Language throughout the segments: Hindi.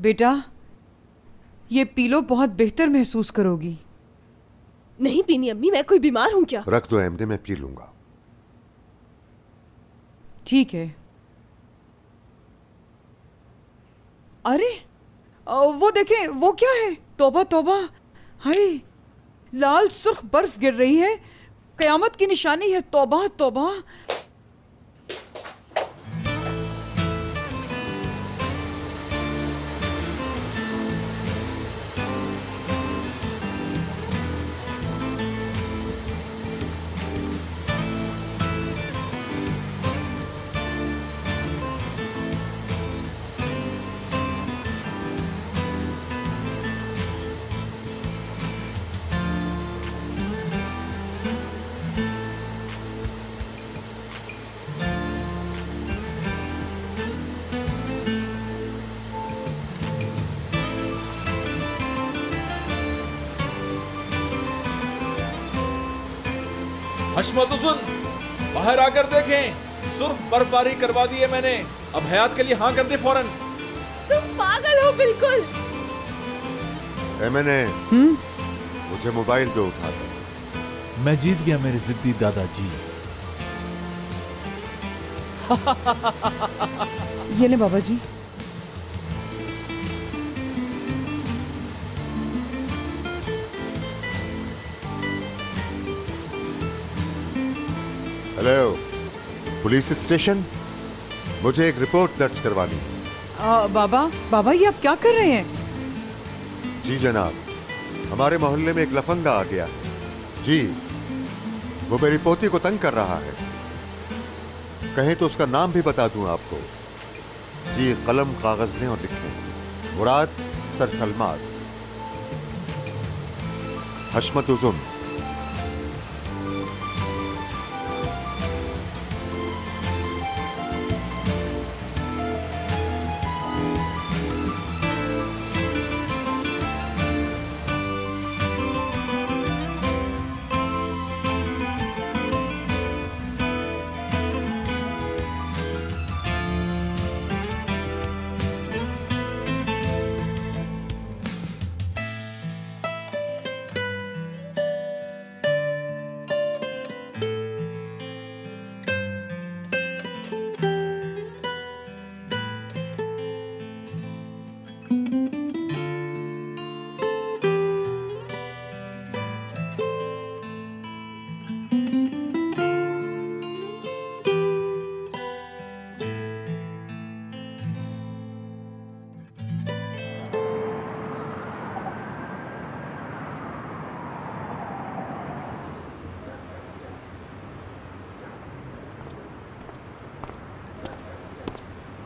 बेटा ये पी लो, बहुत बेहतर महसूस करोगी। नहीं पीनी अम्मी, मैं कोई बीमार हूं क्या? रख दो अहमदे, मैं पी लूंगा। ठीक है। अरे वो देखें, वो क्या है? तौबा तौबा, हाय लाल सुर्ख बर्फ गिर रही है, कयामत की निशानी है। तौबा तौबा। हशमत हुसन, बाहर आकर देखें, सुर्ख बर्फबारी करवा दी है मैंने। अब हयात के लिए हाँ कर दे फौरन। तुम पागल हो बिल्कुल। मैंने मुझे मोबाइल दो उठाकर। मैं जीत गया मेरे जिद्दी दादाजी। ये ले बाबा जी। हेलो, पुलिस स्टेशन, मुझे एक रिपोर्ट दर्ज करवानी है। बाबा ये आप क्या कर रहे हैं? जी जनाब, हमारे मोहल्ले में एक लफंगा आ गया। जी, वो मेरी पोती को तंग कर रहा है। कहें तो उसका नाम भी बता दूं आपको। जी, कलम कागज लें और लिखें। मुराद सरसलमास, हशमत उजुम।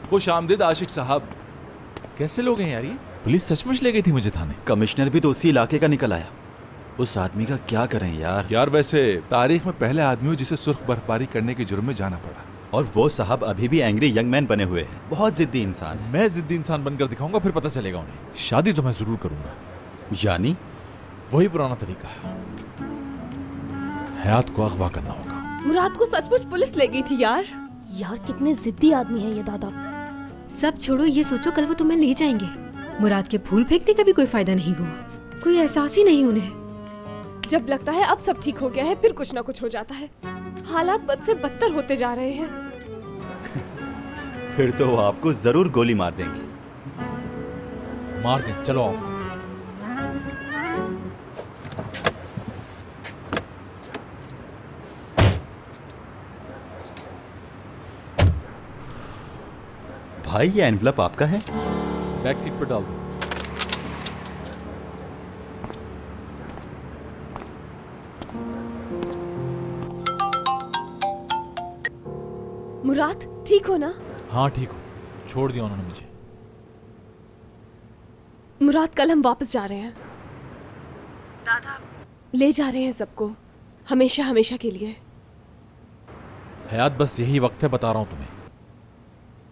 खुश आमदीद आशिक साहब। कैसे लोग हैं यार ये? पुलिस सचमुच ले गई थी मुझे थाने। कमिश्नर भी तो उसी इलाके का निकल आया। उस आदमी का क्या करें यार। यार वैसे तारीख में पहले आदमी हो जिसे सुर्ख बर्फबारी करने के जुर्म में जाना पड़ा। और वो साहब अभी भी एंग्री यंग मैन बने हुए हैं। बहुत जिद्दी इंसान है। मैं जिद्दी इंसान बनकर दिखाऊंगा, फिर पता चलेगा उन्हें। शादी तो मैं जरूर करूंगा। यानी वही पुराना तरीका है, हयात को अगवा करना होगा। मुराद को सचमुच पुलिस ले गई थी यार। यार कितने जिद्दी आदमी है ये दादा। सब छोड़ो, ये सोचो कल वो तुम्हें ले जाएंगे। मुराद के फूल फेंकने का भी कोई फायदा नहीं हुआ। कोई एहसास ही नहीं उन्हें। जब लगता है अब सब ठीक हो गया है, फिर कुछ ना कुछ हो जाता है। हालात बद से बदतर होते जा रहे हैं। फिर तो वो आपको जरूर गोली मार देंगे। मार दें, चलो आओ। भाई ये एनवलप आपका है? बैक सीट पर डाल दो। मुराद ठीक हो ना? हाँ ठीक हो, छोड़ दिया उन्होंने मुझे। मुराद कल हम वापस जा रहे हैं। दादा ले जा रहे हैं सबको, हमेशा हमेशा के लिए। हयात बस यही वक्त है, बता रहा हूं तुम्हें।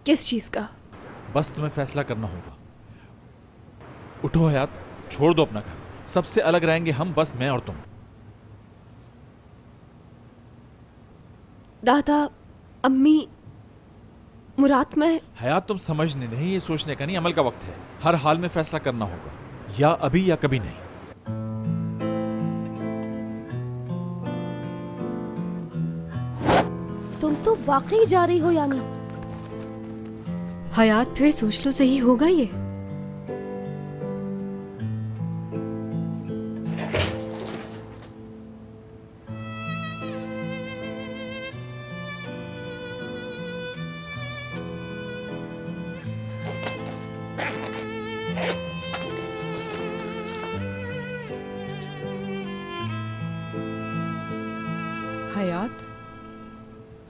किस चीज का? बस तुम्हें फैसला करना होगा। उठो हयात, छोड़ दो अपना घर। सबसे अलग रहेंगे हम, बस मैं और तुम। दादा अम्मी मुराद मैं हयात, तुम समझने नहीं, ये सोचने का नहीं, अमल का वक्त है। हर हाल में फैसला करना होगा, या अभी या कभी नहीं। तुम तो वाकई जा रही हो यानी? हयात फिर सोच लो, सही होगा ये? हयात,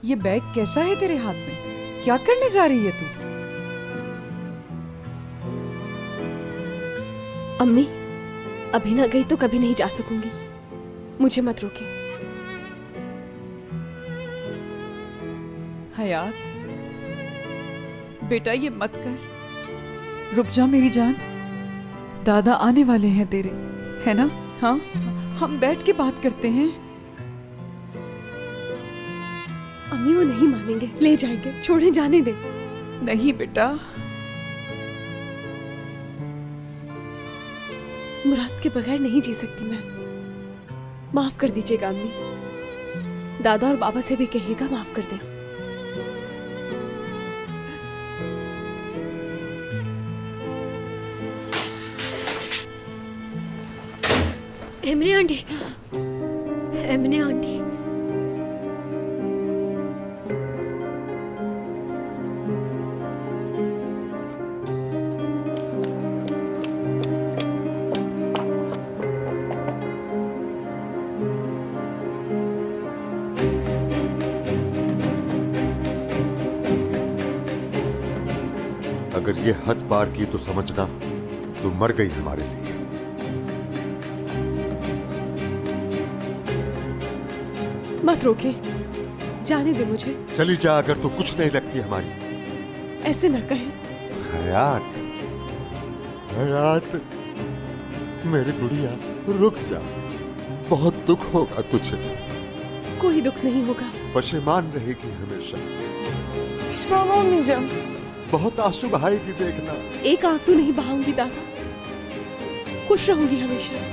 ये बैग कैसा है तेरे हाथ में? क्या करने जा रही है तू? अम्मी, अभी ना गई तो कभी नहीं जा सकूंगी। मुझे मत रोके। हयात बेटा, ये मत कर। रुक जा मेरी जान। दादा आने वाले हैं तेरे, है ना? हाँ, हम बैठ के बात करते हैं। अम्मी, वो नहीं मानेंगे, ले जाएंगे, छोड़े जाने दे। नहीं बेटा, मुराद के बगैर नहीं जी सकती मैं। माफ कर दीजिएगा अम्मी। दादा और बाबा से भी कहिएगा माफ कर दे। एमने आंटी, एमने आंटी, अगर ये हद पार की तो समझना तू मर गई हमारे लिए। मत रोके, जाने दे मुझे। चली जा, अगर तू कुछ नहीं लगती हमारी। ऐसे न कहें। हयात, हयात, मेरी गुड़िया, रुक जा। बहुत दुख होगा तुझे। कोई दुख नहीं होगा। पशेमान रहेगी हमेशा। बहुत आंसू बहाएगी, देखना। एक आंसू नहीं बहाऊंगी दादा, खुश रहूंगी हमेशा।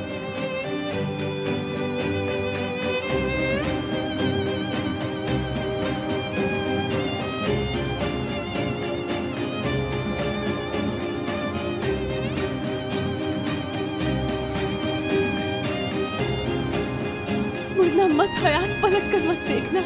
मुड़ना मत हयात, पलट कर मत देखना।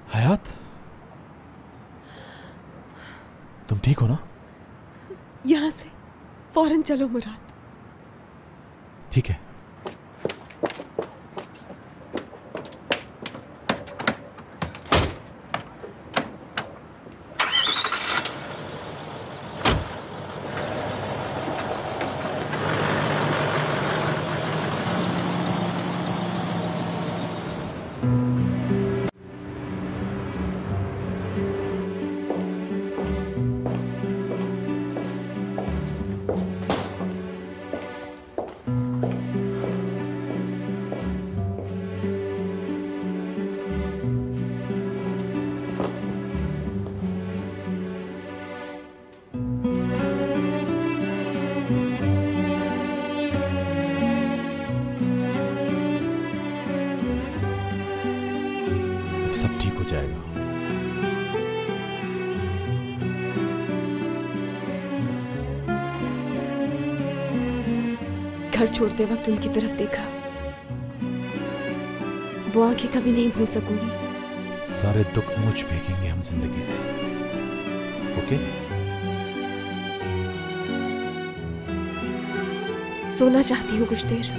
हयात, तुम ठीक हो ना? यहाँ से फौरन चलो मुराद। ठीक है। सब ठीक हो जाएगा। घर छोड़ते वक्त उनकी तरफ देखा, वो आंखें कभी नहीं भूल सकूंगी। सारे दुख मुझ फेंकेंगे हम जिंदगी से। ओके? सोना चाहती हूँ कुछ देर।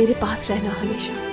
मेरे पास रहना हमेशा।